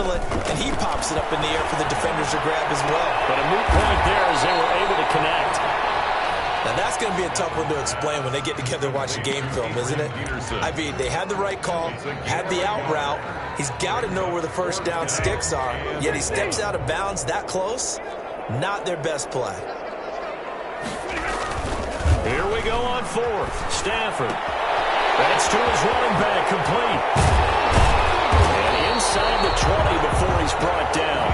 handle it, and he pops it up in the air for the defenders to grab as well. But a moot point there as they were able to connect. Now, that's going to be a tough one to explain when they get together and watch the game film, isn't it? I mean, they had the right call, had the out route. He's got to know where the first down sticks are, yet he steps out of bounds that close. Not their best play. Here we go on fourth. Stafford. That's to his running back, complete. And inside the 20 before he's brought down.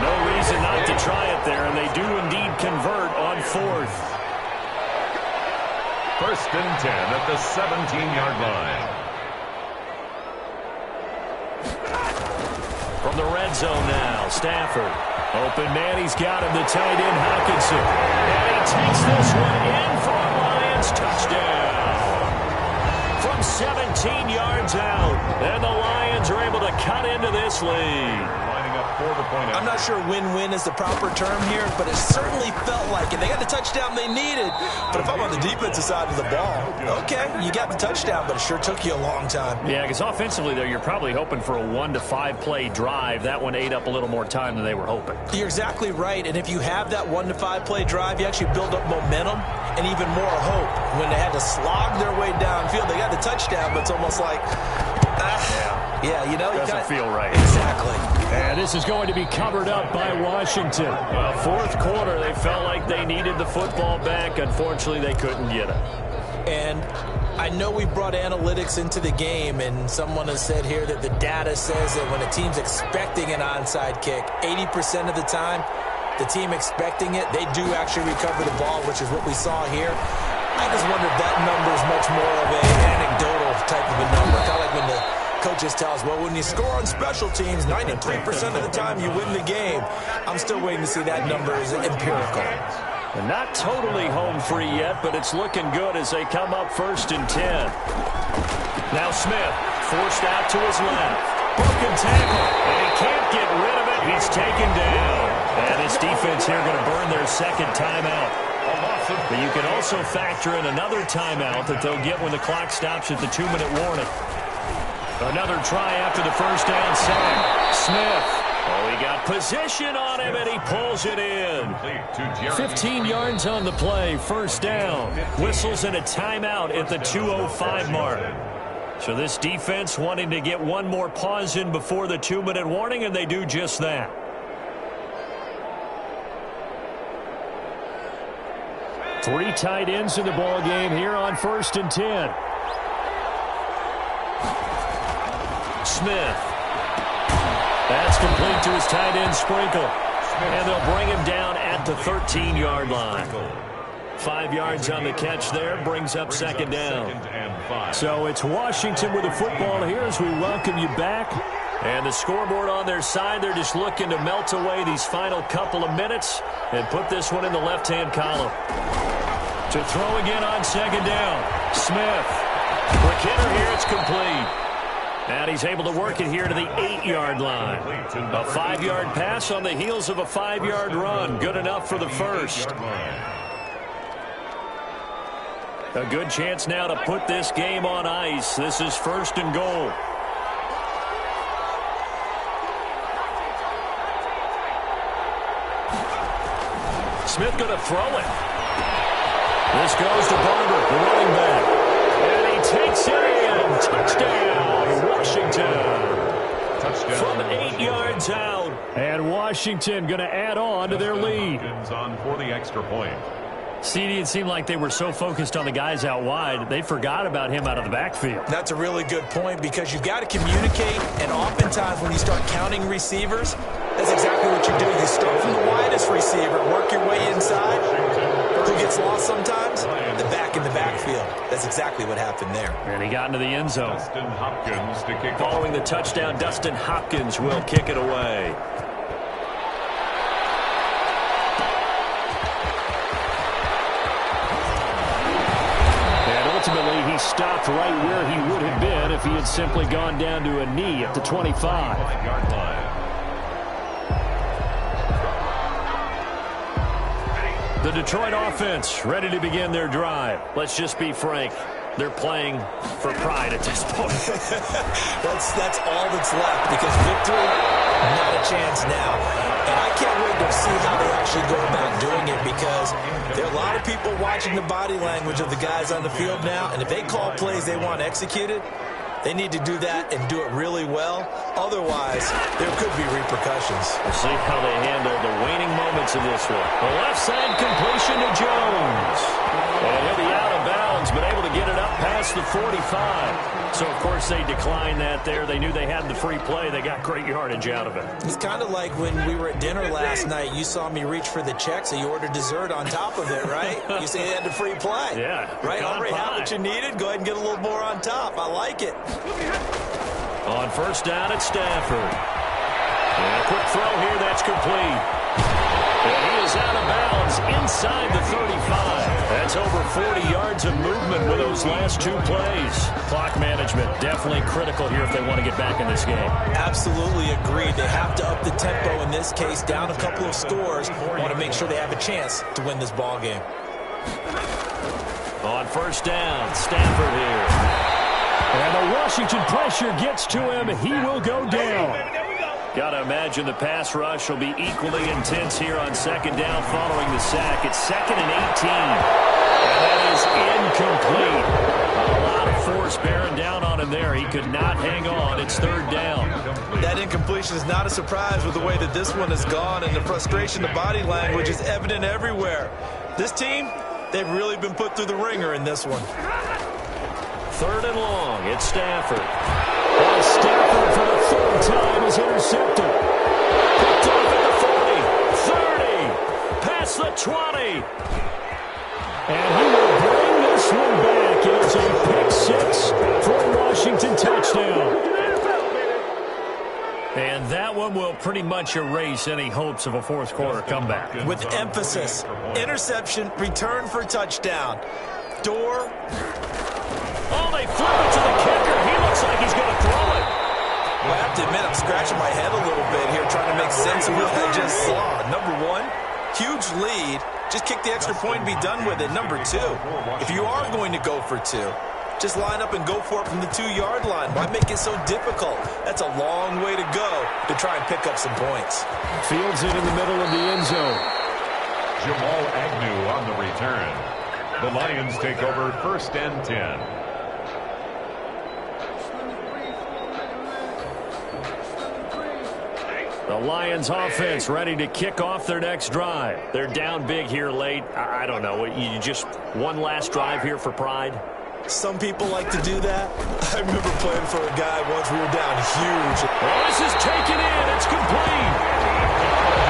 No reason not to try it there, and they do indeed convert on fourth. First and 10 at the 17-yard line. From the red zone now, Stafford. Open man, he's got him, the tight end, Hockenson. And he takes this one in for a Lions touchdown. From 17 yards out, and the Lions are able to cut into this lead. Lining up for the point. I'm not sure win-win is the proper term here, but it certainly felt like it. They got the touchdown they needed, but if I'm on the defensive side of the ball, okay, you got the touchdown, but it sure took you a long time. Yeah, because offensively, though, you're probably hoping for a 1 to 5 play drive. That one ate up a little more time than they were hoping. You're exactly right, and if you have that 1 to 5 play drive, you actually build up momentum and even more hope. When they had to slog their way downfield, they got the touchdown, but it's almost like, yeah, you know, doesn't feel right. Exactly. And this is going to be covered up by Washington. Well, fourth quarter, they felt like they needed the football back. Unfortunately, they couldn't get it. And I know we brought analytics into the game, and someone has said here that the data says that when a team's expecting an onside kick, 80% of the time, the team expecting it, they do actually recover the ball, which is what we saw here. I just wonder if that number is much more of an anecdotal type of a number. Kind of like when the coaches tell us, well, when you score on special teams, 93% of the time you win the game. I'm still waiting to see that number is empirical. And not totally home free yet, but it's looking good as they come up first and 10. Now Smith forced out to his left. Broken tackle, and he can't get rid of it. He's taken down. And his defense here going to burn their second timeout. But you can also factor in another timeout that they'll get when the clock stops at the 2-minute warning. Another try after the first down sack. Smith. Oh, he got position on him, and he pulls it in. 15 yards on the play, first down. Whistles and a timeout at the 2:05 mark. So this defense wanting to get one more pause in before the 2-minute warning, and they do just that. Three tight ends in the ball game here on first and 10. Smith. That's complete to his tight end, Sprinkle. And they'll bring him down at the 13-yard line. 5 yards on the catch there, brings up second down. So it's Washington with the football here as we welcome you back. And the scoreboard on their side, they're just looking to melt away these final couple of minutes and put this one in the left-hand column. To throw again on second down. Smith. McKinnon here, it's complete. And he's able to work it here to the 8-yard line. A 5-yard pass on the heels of a 5-yard run. Good enough for the first. A good chance now to put this game on ice. This is first and goal. Smith going to throw it. This goes to Barber, the running back. And he takes it in. Touchdown, Washington. Touchdown. From 8 yards out. And Washington going to add on to their lead. On for the extra point. CD, it seemed like they were so focused on the guys out wide, they forgot about him out of the backfield. That's a really good point because you've got to communicate, and oftentimes when you start counting receivers, that's exactly what you do. You start from the widest receiver, work your way inside. Who gets lost sometimes? The back in the backfield. That's exactly what happened there. And he got into the end zone. Dustin Hopkins to kick. Following the touchdown, Dustin Hopkins will kick it away. Ultimately, he stopped right where he would have been if he had simply gone down to a knee at the 25. The Detroit offense ready to begin their drive. Let's just be frank. They're playing for pride at this point. that's all that's left because victory chance now. And I can't wait to see how they actually go about doing it, because there are a lot of people watching the body language of the guys on the field now, and if they call plays they want executed, they need to do that and do it really well. Otherwise, there could be repercussions. We'll see how they handle the waning moments of this one. The left side completion to Jones. And he'll be out of bounds, but able to get it up past the 45. So, of course, they declined that there. They knew they had the free play. They got great yardage out of it. It's kind of like when we were at dinner last night. You saw me reach for the check, so you ordered dessert on top of it, right? You say you had the free play. Yeah. Right? Already have what you needed. Go ahead and get a little more on top. I like it. On first down at Stafford. And a quick throw here. That's complete. And he is out of bounds inside the 35. That's over 40 yards of movement with those last two plays. Clock management definitely critical here if they want to get back in this game. Absolutely agreed. They have to up the tempo in this case, down a couple of scores. Want to make sure they have a chance to win this ball game. On first down, Stafford here. And the Washington pressure gets to him. He will go down. Got to imagine the pass rush will be equally intense here on second down following the sack. It's 2nd and 18. And that is incomplete. A lot of force bearing down on him there. He could not hang on. It's third down. That incompletion is not a surprise with the way that this one has gone, and the frustration, the body language is evident everywhere. This team, they've really been put through the ringer in this one. Third and long. It's Stafford. And Stafford for the third time is intercepted. Picked off at the 40, 30, past the 20. And he will bring this one back. It's a pick six for a Washington touchdown. And that one will pretty much erase any hopes of a fourth quarter comeback. With emphasis, interception, return for touchdown. Door. Oh, they flip it to the kicker. He looks like he's going to throw it. Well, I have to admit, I'm scratching my head a little bit here trying to make sense of what I just saw. Number one, huge lead. Just kick the extra point and be done with it. Number two, if you are going to go for two, just line up and go for it from the 2-yard line. Why make it so difficult? That's a long way to go to try and pick up some points. Fields it in the middle of the end zone. Jamal Agnew on the return. The Lions take over 1st and 10. The Lions offense ready to kick off their next drive. They're down big here late. I don't know. You just one last drive here for pride? Some people like to do that. I remember playing for a guy once. We were down huge. Oh, this is taken in. It's complete.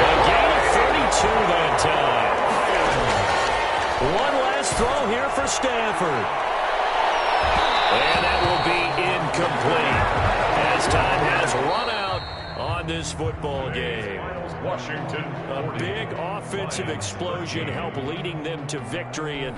A gain of 32 that time. One last throw here for Stafford. And that will be incomplete as time has run out on this football game. Washington. A big offensive explosion helped leading them to victory. And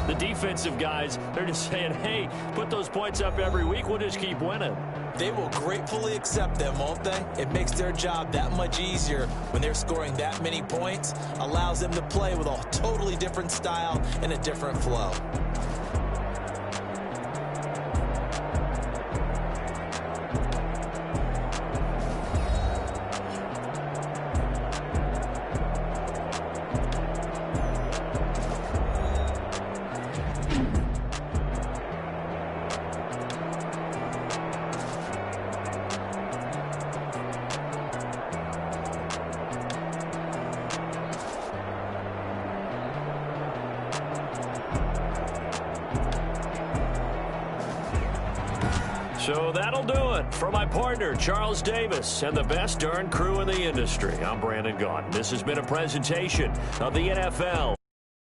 the defensive guys, they're just saying, hey, put those points up every week. We'll just keep winning. They will gratefully accept them, won't they? It makes their job that much easier when they're scoring that many points. Allows them to play with a totally different style and a different flow. So that'll do it. For my partner, Charles Davis, and the best darn crew in the industry, I'm Brandon Gaudin. This has been a presentation of the NFL.